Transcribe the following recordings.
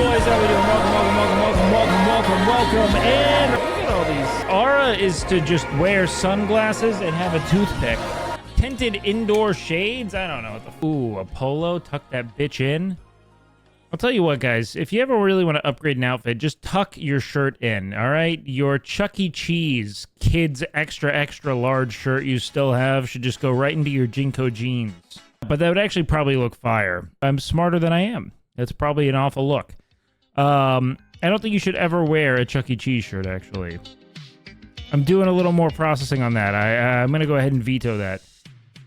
boys? How we doing? Welcome. And look at all these. Aura is to just wear sunglasses and have a toothpick. Tinted indoor shades? I don't know what the... Ooh, a polo? Tuck that bitch in. I'll tell you what, guys. If you ever really want to upgrade an outfit, just tuck your shirt in, all right? Your Chuck E. Cheese kids extra large shirt you still have should just go right into your Jinko jeans. But that would actually probably look fire. I'm smarter than I am. That's probably an awful look. I don't think you should ever wear a Chuck E. Cheese shirt, actually. I'm doing a little more processing on that. I'm going to go ahead and veto that.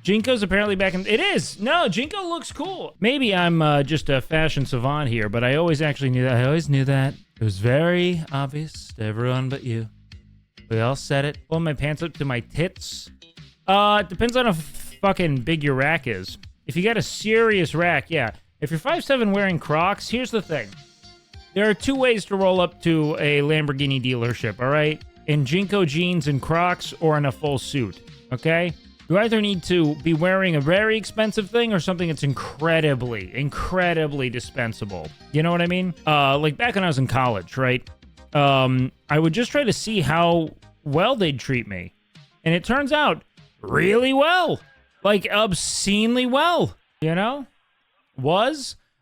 Jinko's apparently back in... It is! No, Jinko looks cool. Maybe I'm just a fashion savant here, but I always actually knew that. I always knew that. It was very obvious to everyone but you. We all said it. Pull my pants up to my tits. It depends on how fucking big your rack is. If you got a serious rack, yeah. If you're 5'7" wearing Crocs, here's the thing. There are two ways to roll up to a Lamborghini dealership, all right? In Jinko jeans and Crocs or in a full suit, okay? You either need to be wearing a very expensive thing or something that's incredibly dispensable. You know what I mean? Like back when I was in college, right? I would just try to see how well they'd treat me. And it turns out really well. Like obscenely well, you know?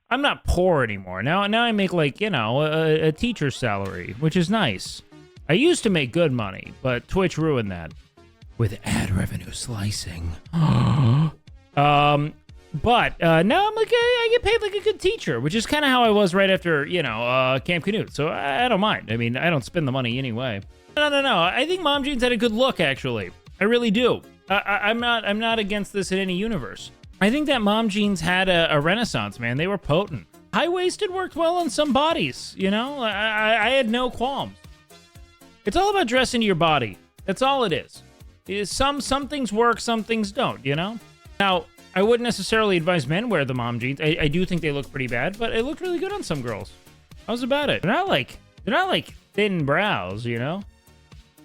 I'm not poor anymore. Now I make like, you know, a teacher's salary, which is nice. I used to make good money, but Twitch ruined that. With ad revenue slicing. But now I'm like, I get paid like a good teacher, which is kind of how I was right after, you know, Camp Canute. So I don't mind. I mean, I don't spend the money anyway. No. I think Mom Jeans had a good look, actually. I really do. I'm not against this in any universe. I think that Mom Jeans had a renaissance, man. They were potent. High-waisted worked well on some bodies, you know? I had no qualms. It's all about dressing to your body. That's all it is. Some things work, some things don't, you know? Now, I wouldn't necessarily advise men wear the Mom Jeans. I do think they look pretty bad, but it looked really good on some girls. How's about it? They're not like thin brows, you know?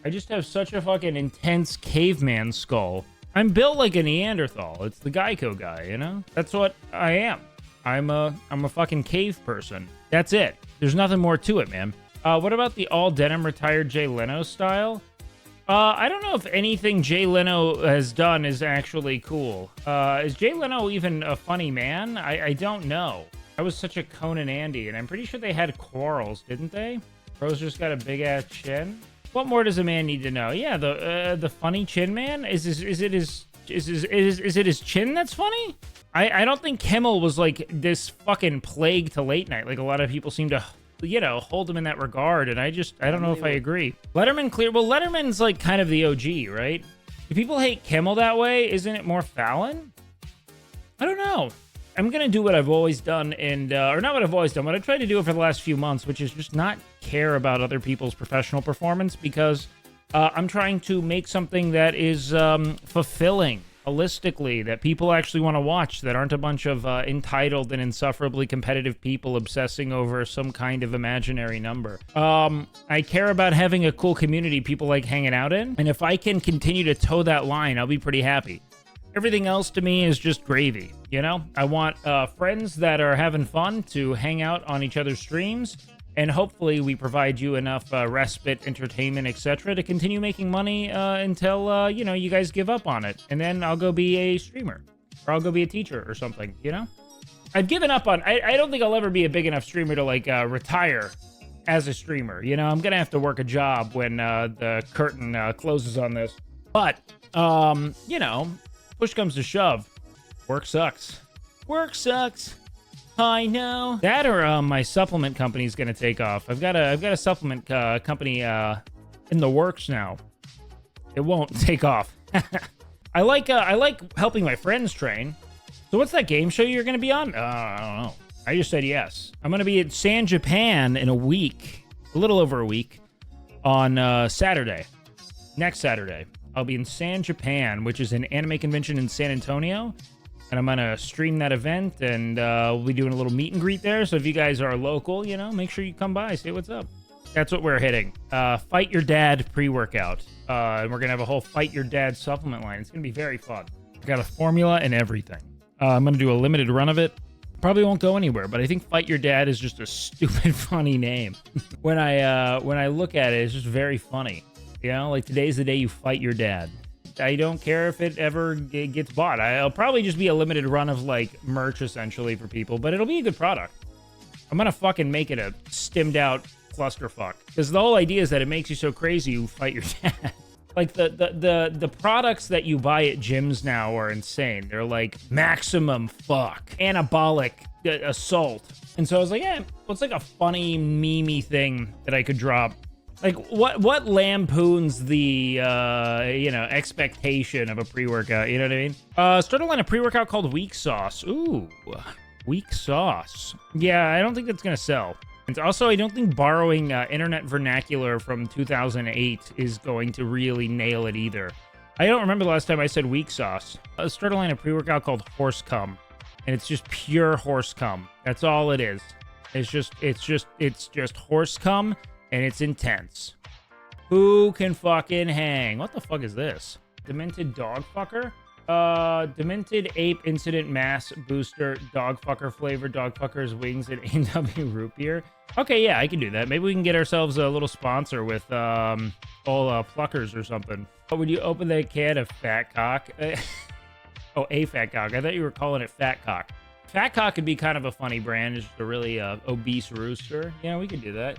I just have such a fucking intense caveman skull. I'm built like a Neanderthal. It's the Geico guy, you know? That's what I am. I'm a fucking cave person. That's it. There's nothing more to it, man. What about the all denim retired Jay Leno style? I don't know if anything Jay Leno has done is actually cool. Is Jay Leno even a funny man? I don't know. I was such a Conan Andy, and I'm pretty sure they had quarrels, didn't they? Bro's just got a big-ass chin. What more does a man need to know? Yeah, the funny chin man? Is it his chin that's funny? I don't think Kimmel was like this fucking plague to late night. Like a lot of people seem to... you know, hold him in that regard, and I don't know if I agree. Letterman's like kind of the OG, right? Do people hate Kimmel that way? Isn't it more Fallon? I don't know. I'm gonna do what I've always done, and or not what I've always done, what I tried to do for the last few months, which is just not care about other people's professional performance, because I'm trying to make something that is fulfilling holistically, that people actually want to watch, that aren't a bunch of entitled and insufferably competitive people obsessing over some kind of imaginary number. I care about having a cool community people like hanging out in, and if I can continue to toe that line, I'll be pretty happy. Everything else to me is just gravy, you know? I want friends that are having fun to hang out on each other's streams, and hopefully we provide you enough respite, entertainment, etc. to continue making money until, you know, you guys give up on it. And then I'll go be a streamer. Or I'll go be a teacher or something, you know? I've given up on... I don't think I'll ever be a big enough streamer to, like, retire as a streamer. You know, I'm going to have to work a job when the curtain closes on this. But, you know, push comes to shove. Work sucks. Work sucks. I know. That or my supplement company is going to take off. I've got a supplement company in the works now. It won't take off. I like helping my friends train. So what's that game show you're going to be on? I don't know. I just said yes. I'm going to be at San Japan in a week, a little over a week, on Saturday. Next Saturday. I'll be in San Japan, which is an anime convention in San Antonio. And I'm going to stream that event, and we'll be doing a little meet and greet there. So if you guys are local, you know, make sure you come by, say what's up. That's what we're hitting. Fight Your Dad pre-workout. And we're going to have a whole Fight Your Dad supplement line. It's going to be very fun. I got a formula and everything. I'm going to do a limited run of it. Probably won't go anywhere, but I think Fight Your Dad is just a stupid, funny name. When I look at it, it's just very funny. You know, like today's the day you fight your dad. I don't care if it ever gets bought. I'll probably just be a limited run of like merch essentially for people, but it'll be a good product. I'm gonna fucking make it a stimmed out clusterfuck. Because the whole idea is that it makes you so crazy you fight your dad. Like the products that you buy at gyms now are insane. They're like maximum fuck, anabolic assault. And so I was like, yeah, what's like a funny memey thing that I could drop? Like what lampoons the expectation of a pre-workout, you know what I mean? Start a line of pre-workout called Weak Sauce. Ooh, Weak Sauce. Yeah, I don't think that's gonna sell. And also, I don't think borrowing internet vernacular from 2008 is going to really nail it either. I don't remember the last time I said weak sauce. Start a line of pre-workout called Horse Cum, and it's just pure horse cum. That's all it is. It's just horse cum, and it's intense. Who can fucking hang? What the fuck is this? Demented dog fucker? Demented Ape Incident Mass Booster Dog Fucker Flavor Dog Fuckers Wings and A&W Root Beer. Okay, yeah, I can do that. Maybe we can get ourselves a little sponsor with all pluckers or something. Oh, would you open the can of Fat Cock? Oh, a Fat Cock. I thought you were calling it Fat Cock. Fat Cock could be kind of a funny brand. It's just a really obese rooster. Yeah, we could do that.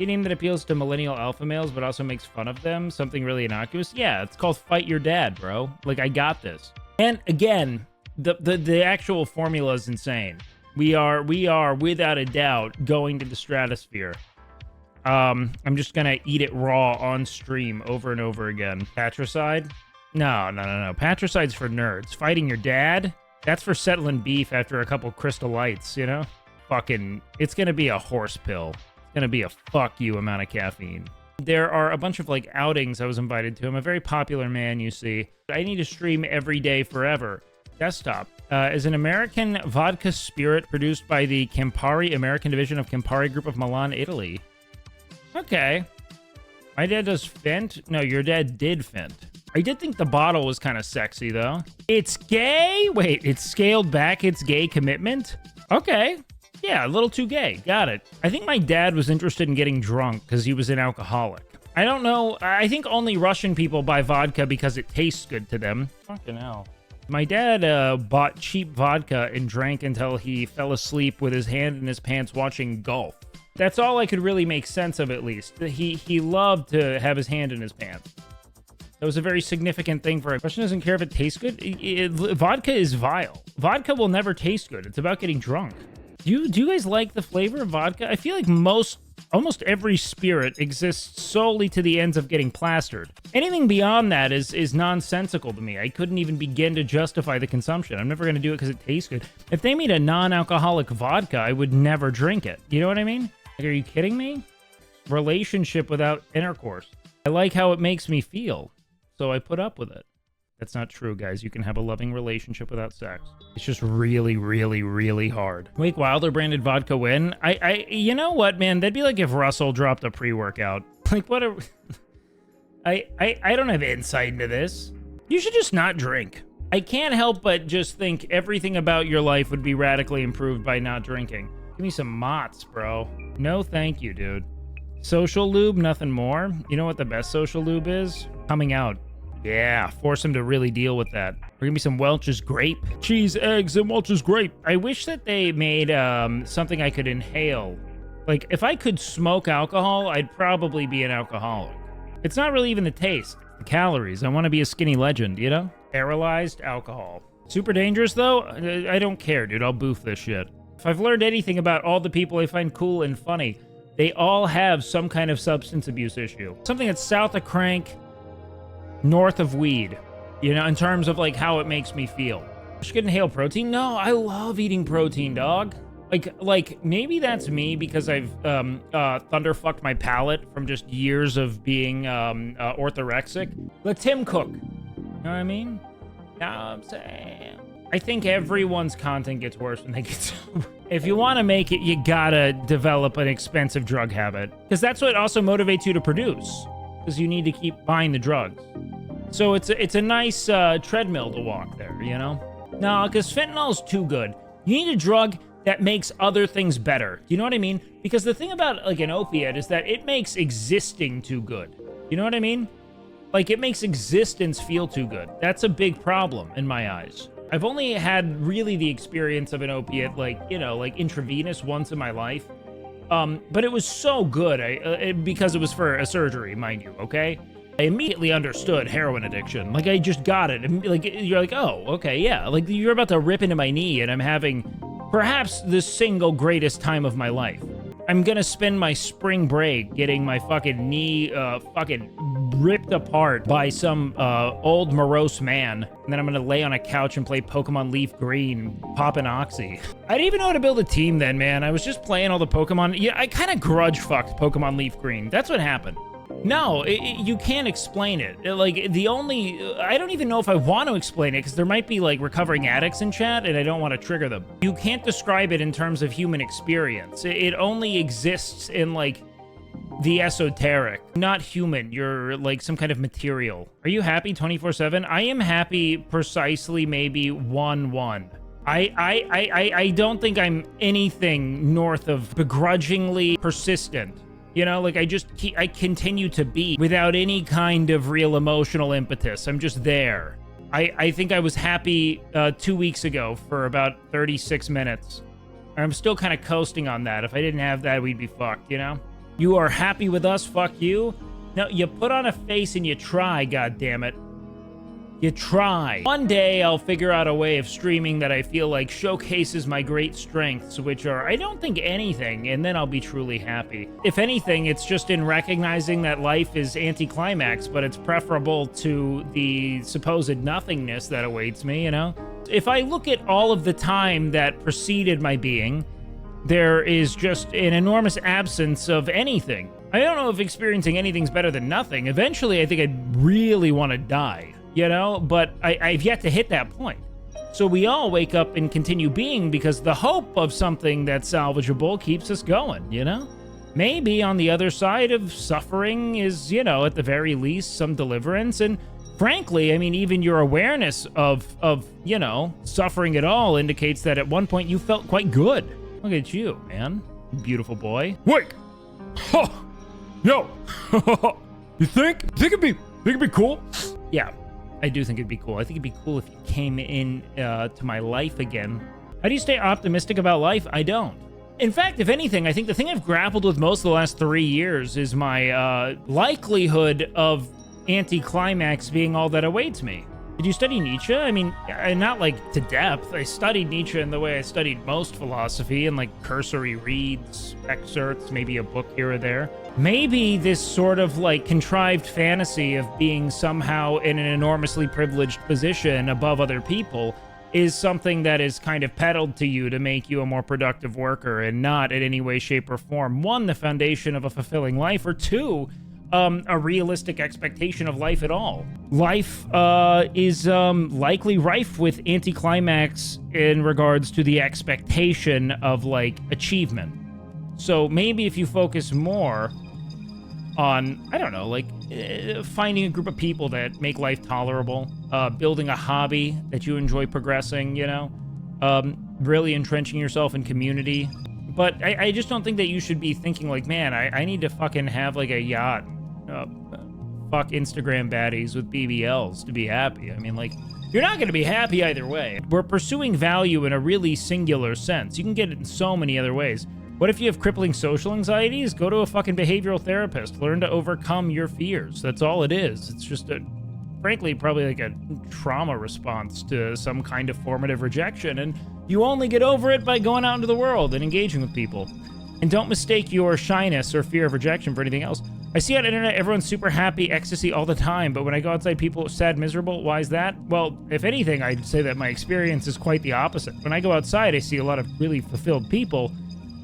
A name that appeals to millennial alpha males but also makes fun of them. Something really innocuous. Yeah, it's called Fight Your Dad, bro. Like, I got this. And again, the actual formula is insane. We are without a doubt going to the stratosphere. I'm just gonna eat it raw on stream over and over again. Patricide? No. Patricide's for nerds. Fighting your dad? That's for settling beef after a couple Crystal Lights, you know? Fucking, it's gonna be a horse pill. Gonna be a fuck you amount of caffeine. There are a bunch of like outings I was invited to. I'm a very popular man, you see. I need to stream every day forever. Desktop is an American vodka spirit produced by the Campari American division of Campari Group of Milan, Italy. Okay. My dad does Fent? No, your dad did Fent. I did think the bottle was kind of sexy though. It's gay? Wait, it's scaled back its gay commitment? Okay. Yeah, a little too gay. Got it. I think my dad was interested in getting drunk because he was an alcoholic. I don't know. I think only Russian people buy vodka because it tastes good to them. Fucking hell. My dad bought cheap vodka and drank until he fell asleep with his hand in his pants watching golf. That's all I could really make sense of, at least. He loved to have his hand in his pants. That was a very significant thing for him. Russian doesn't care if it tastes good. Vodka is vile. Vodka will never taste good. It's about getting drunk. Do you guys like the flavor of vodka? I feel like almost every spirit exists solely to the ends of getting plastered. Anything beyond that is nonsensical to me. I couldn't even begin to justify the consumption. I'm never going to do it because it tastes good. If they made a non-alcoholic vodka, I would never drink it. You know what I mean? Like, are you kidding me? Relationship without intercourse. I like how it makes me feel, so I put up with it. That's not true, guys. You can have a loving relationship without sex. It's just really, really, really hard. Wake Wilder branded vodka win. You know what, man? That'd be like if Russell dropped a pre-workout. Like, what a... I don't have insight into this. You should just not drink. I can't help but just think everything about your life would be radically improved by not drinking. Give me some Mott's, bro. No, thank you, dude. Social lube, nothing more. You know what the best social lube is? Coming out. Yeah, force him to really deal with that. We're gonna be some Welch's grape. Cheese, eggs, and Welch's grape. I wish that they made something I could inhale. Like, if I could smoke alcohol, I'd probably be an alcoholic. It's not really even the taste, the calories. I want to be a skinny legend, you know? Paralyzed alcohol. Super dangerous, though? I don't care, dude. I'll boof this shit. If I've learned anything about all the people I find cool and funny, they all have some kind of substance abuse issue. Something that's south of crank, north of weed, you know, in terms of like how it makes me feel. Should inhale protein? No, I love eating protein, dog. Like maybe that's me because I've thunderfucked my palate from just years of being orthorexic. Let Tim cook. You know what I mean? You know what I'm saying? I think everyone's content gets worse when they get sober. If you want to make it, you gotta develop an expensive drug habit, because that's what also motivates you to produce. Because you need to keep buying the drugs. So it's a nice treadmill to walk there, you know? No, because fentanyl's too good. You need a drug that makes other things better. You know what I mean? Because the thing about like an opiate is that it makes existing too good. You know what I mean? Like it makes existence feel too good. That's a big problem in my eyes. I've only had really the experience of an opiate, like, you know, like intravenous once in my life. But it was so good because it was for a surgery, mind you, okay? I immediately understood heroin addiction. Like, I just got it. And, like, you're like, oh, okay, yeah. Like, you're about to rip into my knee, and I'm having perhaps the single greatest time of my life. I'm gonna spend my spring break getting my fucking knee fucking ripped apart by some old morose man. And then I'm gonna lay on a couch and play Pokemon Leaf Green, poppin' Oxy. I didn't even know how to build a team then, man. I was just playing all the Pokemon. Yeah, I kind of grudge fucked Pokemon Leaf Green. That's what happened. No, you can't explain it. Like, I don't even know if I want to explain it, because there might be, like, recovering addicts in chat, and I don't want to trigger them. You can't describe it in terms of human experience. It only exists in, like, the esoteric. Not human. You're, like, some kind of material. Are you happy 24/7? I am happy precisely maybe 1-1. I don't think I'm anything north of begrudgingly persistent. You know, like, I continue to be without any kind of real emotional impetus. I'm just there. I think I was happy 2 weeks ago for about 36 minutes. I'm still kind of coasting on that. If I didn't have that, we'd be fucked, you know? You are happy with us, fuck you? No, you put on a face and you try, goddammit. You try. One day I'll figure out a way of streaming that I feel like showcases my great strengths, which are, I don't think, anything, and then I'll be truly happy. If anything, it's just in recognizing that life is anti-climax, but it's preferable to the supposed nothingness that awaits me, you know? If I look at all of the time that preceded my being, there is just an enormous absence of anything. I don't know if experiencing anything's better than nothing. Eventually, I think I'd really want to die. You know, but I've yet to hit that point. So we all wake up and continue being because the hope of something that's salvageable keeps us going, you know? Maybe on the other side of suffering is, you know, at the very least, some deliverance. And frankly, I mean, even your awareness of you know, suffering at all indicates that at one point you felt quite good. Look at you, man. Beautiful boy. Wait! Huh. Yo! You think it'd be cool? Yeah. I do think it'd be cool. I think it'd be cool if you came in to my life again. How do you stay optimistic about life? I don't. In fact, if anything, I think the thing I've grappled with most of the last 3 years is my likelihood of anti-climax being all that awaits me. Did you study Nietzsche? I mean, not like to depth. I studied Nietzsche in the way I studied most philosophy, in like cursory reads, excerpts, maybe a book here or there. Maybe this sort of like contrived fantasy of being somehow in an enormously privileged position above other people is something that is kind of peddled to you to make you a more productive worker, and not in any way, shape, or form, one, the foundation of a fulfilling life, or two, a realistic expectation of life at all. Life is likely rife with anticlimax in regards to the expectation of, like, achievement. So maybe if you focus more on, I don't know, like, finding a group of people that make life tolerable, building a hobby that you enjoy progressing, you know, really entrenching yourself in community. But I just don't think that you should be thinking like, man, I need to fucking have like a yacht, fuck Instagram baddies with BBLs to be happy. I mean, like, you're not going to be happy either way. We're pursuing value in a really singular sense. You can get it in so many other ways. What if you have crippling social anxieties? Go to a fucking behavioral therapist. Learn to overcome your fears. That's all it is. It's just frankly, probably like a trauma response to some kind of formative rejection. And you only get over it by going out into the world and engaging with people. And don't mistake your shyness or fear of rejection for anything else. I see on the internet everyone's super happy, ecstasy all the time, but when I go outside, people are sad, miserable. Why is that? Well, if anything, I'd say that my experience is quite the opposite. When I go outside, I see a lot of really fulfilled people.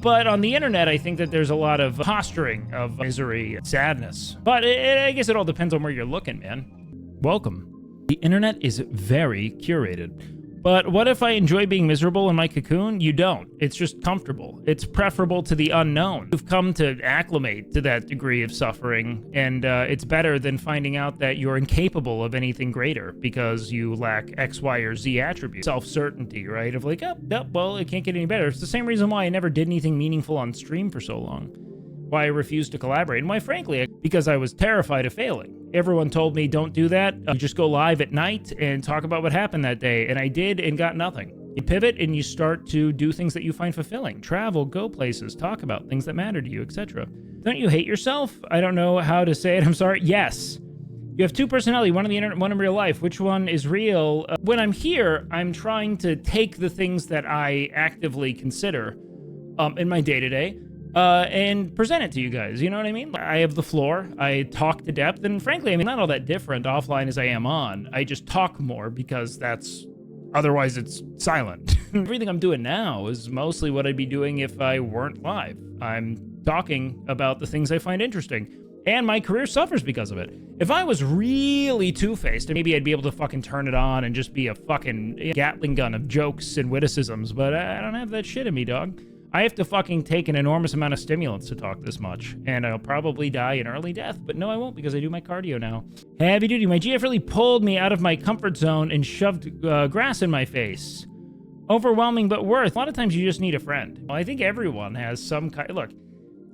But on the internet, I think that there's a lot of posturing of misery and sadness. But I guess it all depends on where you're looking, man. Welcome. The internet is very curated. But what if I enjoy being miserable in my cocoon? You don't. It's just comfortable. It's preferable to the unknown. You've come to acclimate to that degree of suffering, and it's better than finding out that you're incapable of anything greater because you lack X, Y, or Z attributes. Self-certainty, right? Of like, oh, well, it can't get any better. It's the same reason why I never did anything meaningful on stream for so long. Why I refused to collaborate. And why, frankly, because I was terrified of failing. Everyone told me, don't do that. You just go live at night and talk about what happened that day. And I did and got nothing. You pivot and you start to do things that you find fulfilling. Travel, go places, talk about things that matter to you, etc. Don't you hate yourself? I don't know how to say it. I'm sorry. Yes. You have two personalities, one on the internet, one in real life. Which one is real? When I'm here, I'm trying to take the things that I actively consider in my day-to-day and present it to you guys. You know what I mean? I have the floor. I talk to depth. And frankly, I mean, not all that different offline as I am on. I just talk more because otherwise it's silent. Everything I'm doing now is mostly what I'd be doing if I weren't live. I'm talking about the things I find interesting. And my career suffers because of it. If I was really two-faced, maybe I'd be able to fucking turn it on and just be a fucking Gatling gun of jokes and witticisms. But I don't have that shit in me, dog. I have to fucking take an enormous amount of stimulants to talk this much, and I'll probably die an early death, but no, I won't because I do my cardio now. Heavy duty, my GF really pulled me out of my comfort zone and shoved grass in my face. Overwhelming, but worth. A lot of times you just need a friend. Well, I think everyone has some kind. Look,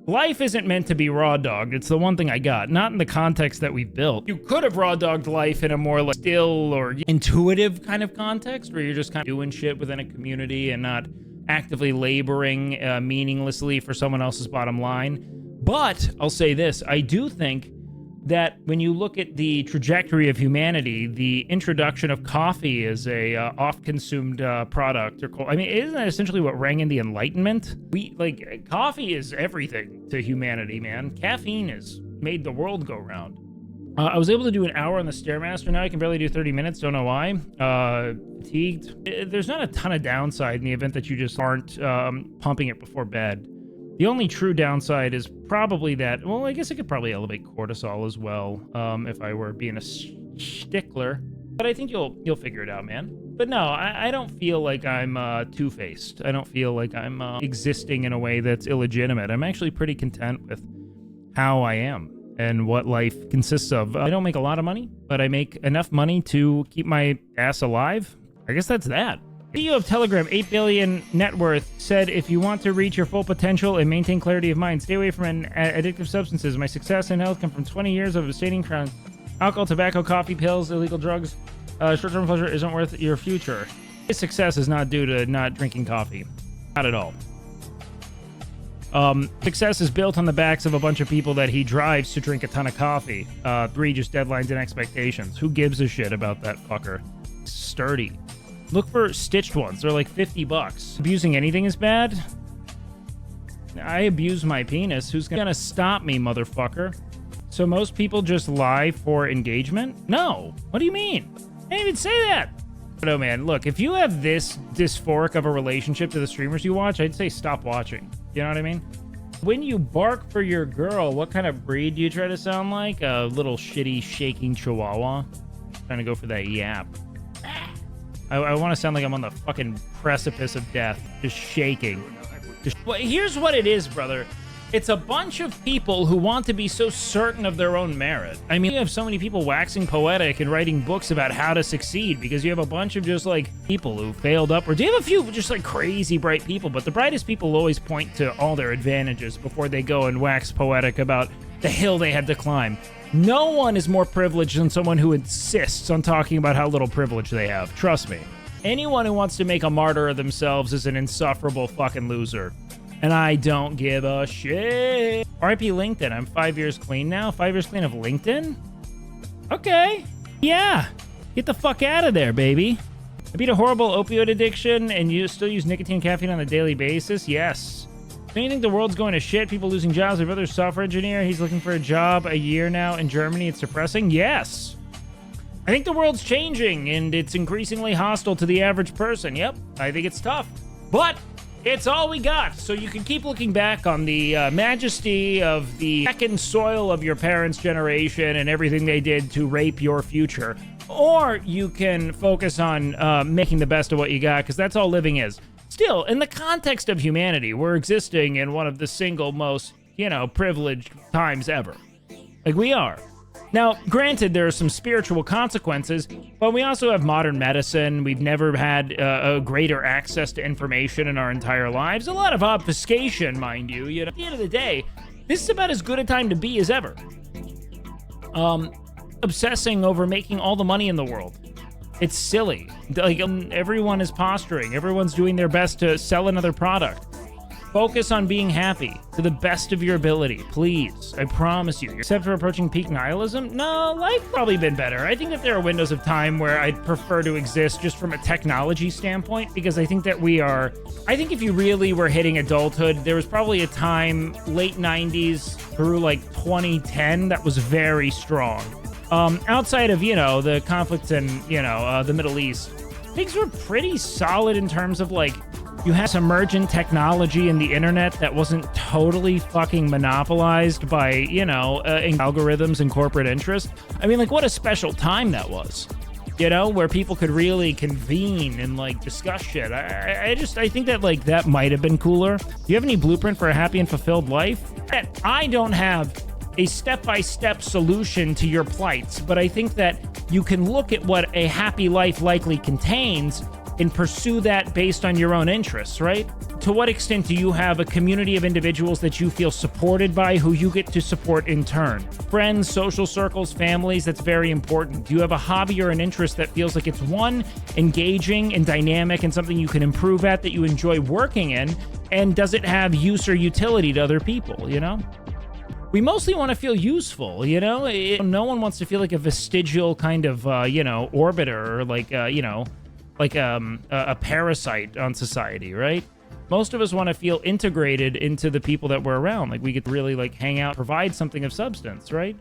life isn't meant to be raw dogged. It's the one thing I got, not in the context that we've built. You could have raw dogged life in a more like still or intuitive kind of context where you're just kind of doing shit within a community and not actively laboring meaninglessly for someone else's bottom line. But I'll say this, I do think that when you look at the trajectory of humanity, the introduction of coffee as a oft-consumed product, I mean, isn't that essentially what rang in the Enlightenment? Coffee is everything to humanity, man. Caffeine has made the world go round. I was able to do an hour on the Stairmaster. Now I can barely do 30 minutes. Don't know why. Fatigued. There's not a ton of downside in the event that you just aren't pumping it before bed. The only true downside is probably that, well, I guess it could probably elevate cortisol as well if I were being a stickler. But I think you'll figure it out, man. But no, I don't feel like I'm two-faced. I don't feel like I'm existing in a way that's illegitimate. I'm actually pretty content with how I am and what life consists of. I don't make a lot of money, but I make enough money to keep my ass alive. I guess that's that. CEO of Telegram, 8 billion net worth, said, if you want to reach your full potential and maintain clarity of mind, stay away from addictive substances. My success and health come from 20 years of abstaining from alcohol, tobacco, coffee, pills, illegal drugs. Short-term pleasure isn't worth your future. His success is not due to not drinking coffee. Not at all. Success is built on the backs of a bunch of people that he drives to drink a ton of coffee. 3, just deadlines and expectations. Who gives a shit about that fucker? Sturdy. Look for stitched ones. They're like $50. Abusing anything is bad? I abuse my penis. Who's gonna stop me, motherfucker? So most people just lie for engagement? No. What do you mean? I didn't even say that. But oh man, look, if you have this dysphoric of a relationship to the streamers you watch, I'd say stop watching. You know what I mean? When you bark for your girl, what kind of breed do you try to sound like? A little shitty shaking chihuahua? Trying to go for that yap. I want to sound like I'm on the fucking precipice of death. Just shaking. Well, here's what it is, brother. It's a bunch of people who want to be so certain of their own merit. I mean, you have so many people waxing poetic and writing books about how to succeed because you have a bunch of just like people who failed upwards. You have a few just like crazy bright people, but the brightest people always point to all their advantages before they go and wax poetic about the hill they had to climb. No one is more privileged than someone who insists on talking about how little privilege they have. Trust me. Anyone who wants to make a martyr of themselves is an insufferable fucking loser. And I don't give a shit. RIP LinkedIn. I'm 5 years clean now. 5 years clean of LinkedIn? Okay. Yeah. Get the fuck out of there, baby. I beat a horrible opioid addiction and you still use nicotine and caffeine on a daily basis? Yes. Don't you think the world's going to shit? People losing jobs. My brother's a software engineer. He's looking for a job a year now in Germany. It's depressing? Yes. I think the world's changing and it's increasingly hostile to the average person. Yep. I think it's tough. But it's all we got, so you can keep looking back on the majesty of the second soil of your parents' generation and everything they did to rape your future. or you can focus on making the best of what you got, because that's all living is. Still, in the context of humanity, we're existing in one of the single most, privileged times ever. Like, we are. Now, granted, there are some spiritual consequences, but we also have modern medicine. We've never had a greater access to information in our entire lives. A lot of obfuscation, mind you. At the end of the day, this is about as good a time to be as ever. Obsessing over making all the money in the world. It's silly. Like, everyone is posturing. Everyone's doing their best to sell another product. Focus on being happy to the best of your ability, please. I promise you. Except for approaching peak nihilism? No, life probably been better. I think that there are windows of time where I'd prefer to exist just from a technology standpoint, because I think that I think if you really were hitting adulthood, there was probably a time, late 90s through like 2010, that was very strong. Outside of, the conflicts in, the Middle East, things were pretty solid in terms of like, you had some emergent technology in the internet that wasn't totally fucking monopolized by, algorithms and corporate interests. I mean, like, what a special time that was, where people could really convene and, like, discuss shit. I think that, like, that might have been cooler. Do you have any blueprint for a happy and fulfilled life? I don't have a step-by-step solution to your plights, but I think that you can look at what a happy life likely contains and pursue that based on your own interests, right? To what extent do you have a community of individuals that you feel supported by, who you get to support in turn? Friends, social circles, families, that's very important. Do you have a hobby or an interest that feels like it's one, engaging and dynamic and something you can improve at, that you enjoy working in? And does it have use or utility to other people, We mostly want to feel useful, No one wants to feel like a vestigial kind of, orbiter, or like, a parasite on society, right? Most of us want to feel integrated into the people that we're around. Like, we could really, like, hang out, provide something of substance, right?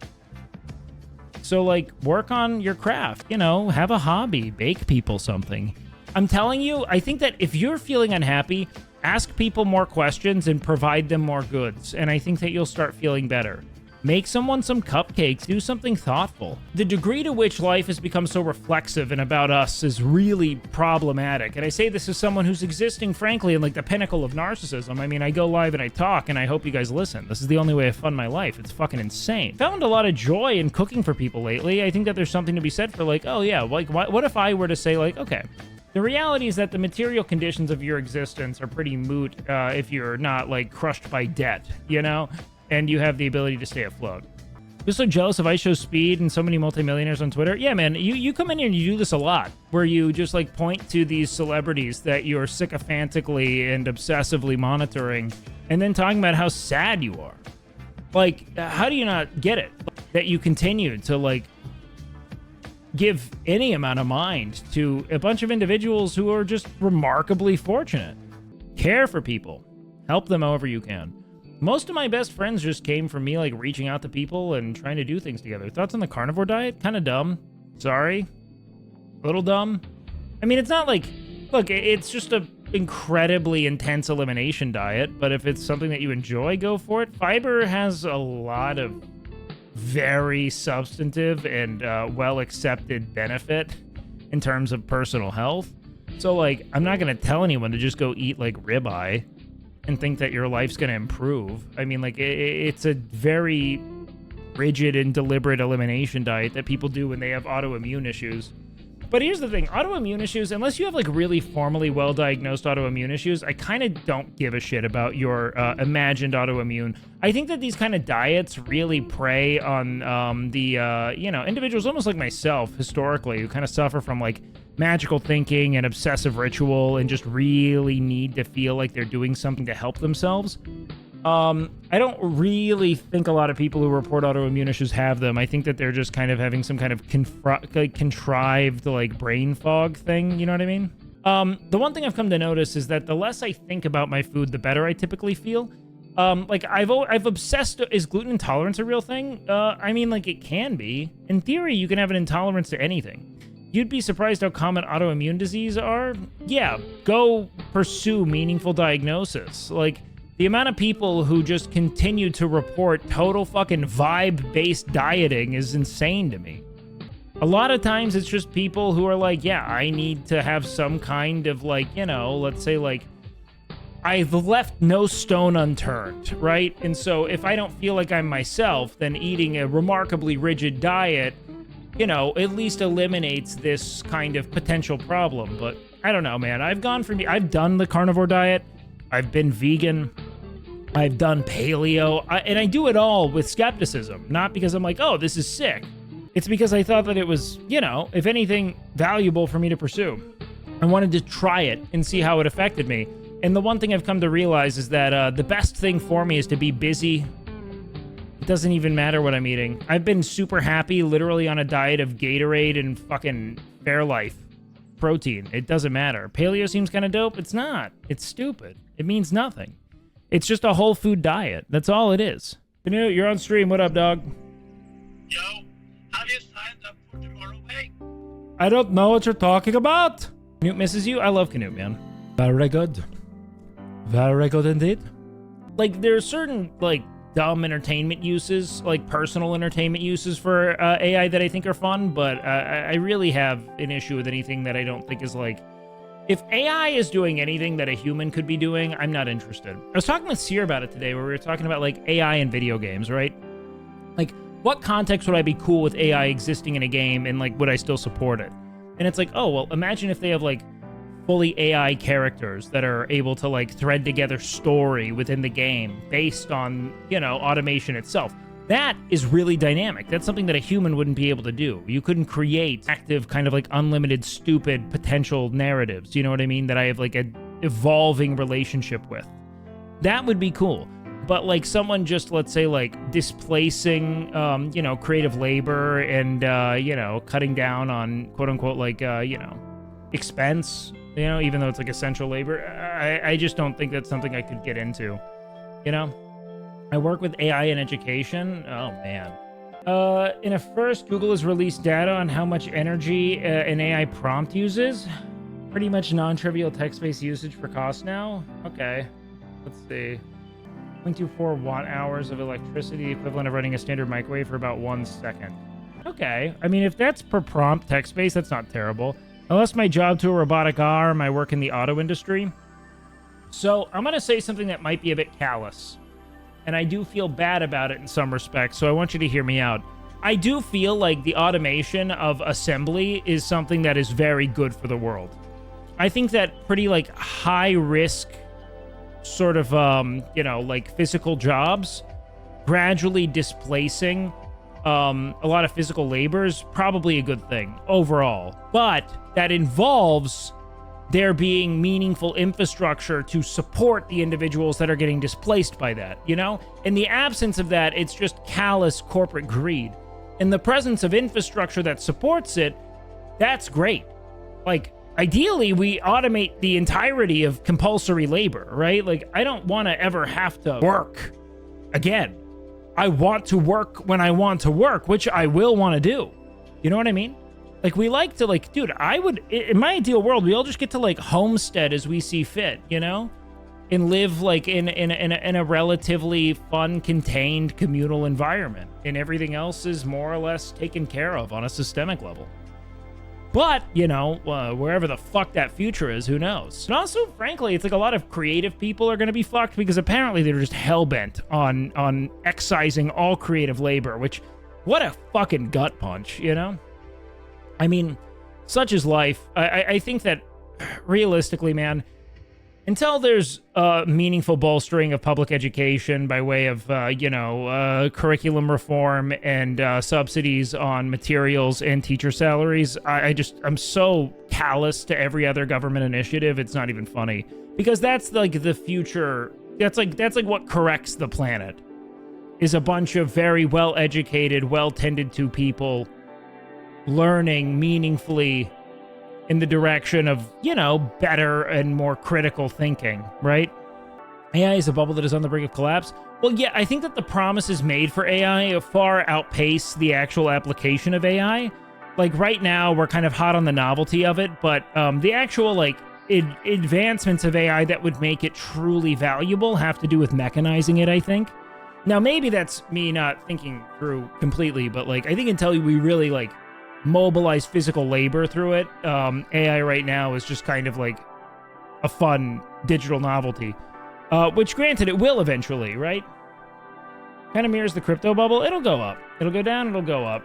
So, like, work on your craft, have a hobby, bake people something. I'm telling you, I think that if you're feeling unhappy, ask people more questions and provide them more goods, and I think that you'll start feeling better. Make someone some cupcakes, do something thoughtful. The degree to which life has become so reflexive and about us is really problematic. And I say this as someone who's existing, frankly, in like the pinnacle of narcissism. I mean, I go live and I talk, and I hope you guys listen. This is the only way I fund my life. It's fucking insane. Found a lot of joy in cooking for people lately. I think that there's something to be said for like, oh yeah, like what if I were to say like, okay, the reality is that the material conditions of your existence are pretty moot if you're not like crushed by debt, and you have the ability to stay afloat. Just so jealous of iShow's speed and so many multimillionaires on Twitter. Yeah, man, you come in here and you do this a lot, where you just like point to these celebrities that you're sycophantically and obsessively monitoring, and then talking about how sad you are. Like, how do you not get it? That you continue to like give any amount of mind to a bunch of individuals who are just remarkably fortunate. Care for people. Help them however you can. Most of my best friends just came from me, like, reaching out to people and trying to do things together. Thoughts on the carnivore diet? Kind of dumb. Sorry. A little dumb. I mean, it's not like... Look, it's just a incredibly intense elimination diet, but if it's something that you enjoy, go for it. Fiber has a lot of very substantive and well-accepted benefit in terms of personal health. So, like, I'm not going to tell anyone to just go eat, like, ribeye and think that your life's going to improve. I mean, like, it's a very rigid and deliberate elimination diet that people do when they have autoimmune issues. But here's the thing, autoimmune issues, unless you have like really formally well-diagnosed autoimmune issues, I kind of don't give a shit about your imagined autoimmune. I think that these kind of diets really prey on individuals almost like myself, historically, who kind of suffer from like magical thinking and obsessive ritual and just really need to feel like they're doing something to help themselves. I don't really think a lot of people who report autoimmune issues have them. I think that they're just kind of having some kind of contrived like brain fog thing. You know what I mean? The one thing I've come to notice is that the less I think about my food, the better I typically feel. I've obsessed. Is gluten intolerance a real thing? I mean, like, it can be. In theory, you can have an intolerance to anything. You'd be surprised how common autoimmune disease are. Yeah, go pursue meaningful diagnosis. Like, the amount of people who just continue to report total fucking vibe-based dieting is insane to me. A lot of times it's just people who are like, yeah, I need to have some kind of like, you know, let's say like, I've left no stone unturned, right? And so if I don't feel like I'm myself, then eating a remarkably rigid diet, you know, at least eliminates this kind of potential problem. But I don't know, man. I've done the carnivore diet. I've been vegan. I've done paleo. And I do it all with skepticism, not because I'm like, oh, this is sick. It's because I thought that it was, you know, if anything, valuable for me to pursue. I wanted to try it and see how it affected me. And the one thing I've come to realize is that the best thing for me is to be busy. It doesn't even matter what I'm eating. I've been super happy, literally on a diet of Gatorade and fucking Fairlife protein. It doesn't matter. Paleo seems kind of dope. It's not. It's stupid. It means nothing. It's just a whole food diet. That's all it is. Canute, you're on stream. What up, dog? Yo, have you signed up for tomorrow, Wake? I don't know what you're talking about. Canute misses you? I love Canute, man. Very good. Very good indeed. Like, there are certain, like, dumb entertainment uses, like personal entertainment uses for AI that I think are fun, but I really have an issue with anything that I don't think is like... If AI is doing anything that a human could be doing, I'm not interested. I was talking with Seer about it today, where we were talking about, like, AI in video games, right? Like, what context would I be cool with AI existing in a game, and, like, would I still support it? And it's like, oh, well, imagine if they have, like, fully AI characters that are able to like thread together story within the game based on, you know, automation itself. That is really dynamic. That's something that a human wouldn't be able to do. You couldn't create active kind of like unlimited stupid potential narratives. You know what I mean? That I have like a evolving relationship with. That would be cool. But like someone just, let's say, like displacing, you know, creative labor and, you know, cutting down on quote unquote, like, you know, expense, you know, even though it's like essential labor. I just don't think that's something I could get into, you know? I work with AI in education. Oh, man. In a first, Google has released data on how much energy an AI prompt uses. Pretty much non-trivial text-based usage for cost now. Okay. Let's see. 0.24 watt-hours of electricity, equivalent of running a standard microwave for about 1 second. Okay. I mean, if that's per prompt text-based, that's not terrible. I lost my job to a robotic arm. I work in the auto industry. So I'm going to say something that might be a bit callous. And I do feel bad about it in some respects, so I want you to hear me out. I do feel like the automation of assembly is something that is very good for the world. I think that pretty, like, high-risk sort of, you know, like, physical jobs gradually displacing a lot of physical labor is probably a good thing overall. But that involves there being meaningful infrastructure to support the individuals that are getting displaced by that, you know? In the absence of that, it's just callous corporate greed. In the presence of infrastructure that supports it, that's great. Like, ideally, we automate the entirety of compulsory labor, right? Like, I don't want to ever have to work again. I want to work when I want to work, which I will want to do. You know what I mean? Like, we like to, like, dude, I would, in my ideal world, we all just get to, like, homestead as we see fit, you know? And live, like, in a relatively fun, contained, communal environment. And everything else is more or less taken care of on a systemic level. But, you know, wherever the fuck that future is, who knows? And also, frankly, it's like a lot of creative people are going to be fucked because apparently they're just hell-bent on excising all creative labor, which, what a fucking gut punch, you know? I mean, such is life. I think that, realistically, man, until there's meaningful bolstering of public education by way of, you know, curriculum reform and subsidies on materials and teacher salaries, I'm so callous to every other government initiative, it's not even funny. Because that's, like, the future, that's like what corrects the planet, is a bunch of very well-educated, well-tended-to people learning meaningfully in the direction of, you know, better and more critical thinking, right? AI is a bubble that is on the brink of collapse. Well, yeah, I think that the promises made for AI far outpace the actual application of AI. Like, right now, we're kind of hot on the novelty of it, but the actual, like, advancements of AI that would make it truly valuable have to do with mechanizing it, I think. Now, maybe that's me not thinking through completely, but, like, I think until we really, like, mobilize physical labor through it. AI right now is just kind of like a fun digital novelty, which granted it will eventually, right? Kind of mirrors the crypto bubble. It'll go up. It'll go down. It'll go up.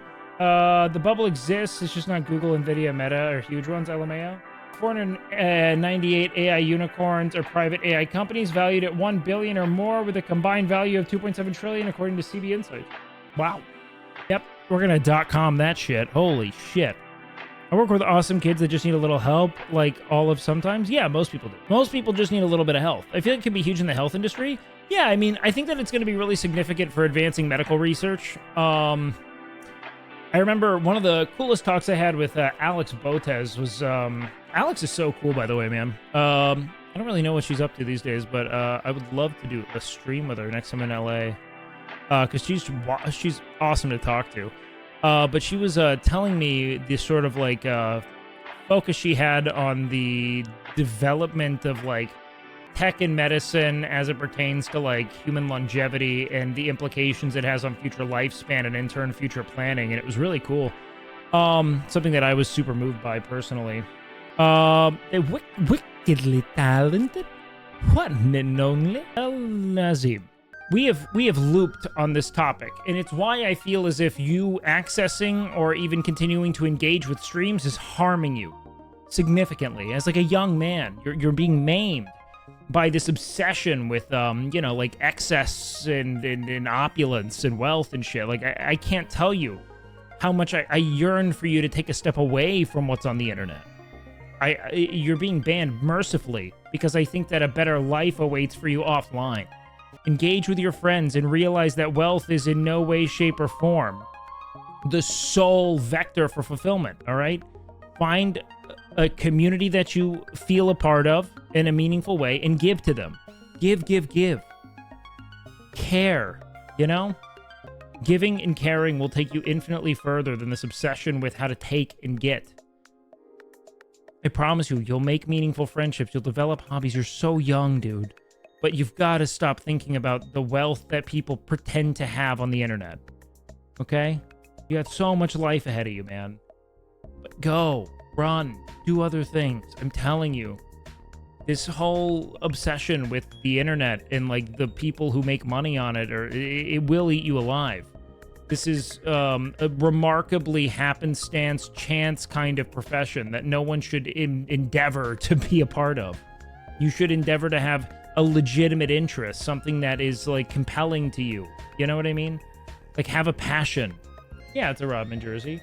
The bubble exists. It's just not Google, Nvidia, Meta, or huge ones, LMAO. 498 AI unicorns are private AI companies valued at $1 billion or more with a combined value of $2.7 trillion, according to CB Insights. Wow. Yep. We're going to .com that shit. Holy shit. I work with awesome kids that just need a little help, like all of sometimes. Yeah, most people do. Most people just need a little bit of help. I feel like it can be huge in the health industry. Yeah, I mean, I think that it's going to be really significant for advancing medical research. I remember one of the coolest talks I had with Alex Botez was... Alex is so cool, by the way, man. I don't really know what she's up to these days, but I would love to do a stream with her next time in LA. Because she's awesome to talk to. But she was telling me the sort of like focus she had on the development of like tech and medicine as it pertains to like human longevity and the implications it has on future lifespan and in turn future planning. And it was really cool. Something that I was super moved by personally. Wickedly talented, one and only El Nazib. We have looped on this topic, and it's why I feel as if you accessing or even continuing to engage with streams is harming you significantly. As like a young man, you're being maimed by this obsession with you know, like excess and opulence and wealth and shit. Like I can't tell you how much I yearn for you to take a step away from what's on the internet. You're being banned mercifully because I think that a better life awaits for you offline. Engage with your friends and realize that wealth is in no way, shape, or form the sole vector for fulfillment, all right? Find a community that you feel a part of in a meaningful way and give to them. Give. Care, you know? Giving and caring will take you infinitely further than this obsession with how to take and get. I promise you, you'll make meaningful friendships. You'll develop hobbies. You're so young, dude. But you've got to stop thinking about the wealth that people pretend to have on the internet. Okay? You got so much life ahead of you, man. But go, run, do other things. I'm telling you. This whole obsession with the internet and like the people who make money on it, it will eat you alive. This is a remarkably happenstance, chance kind of profession that no one should endeavor to be a part of. You should endeavor to have a legitimate interest, something that is like compelling to you. You know what I mean? Like have a passion. Yeah, it's a Rodman jersey.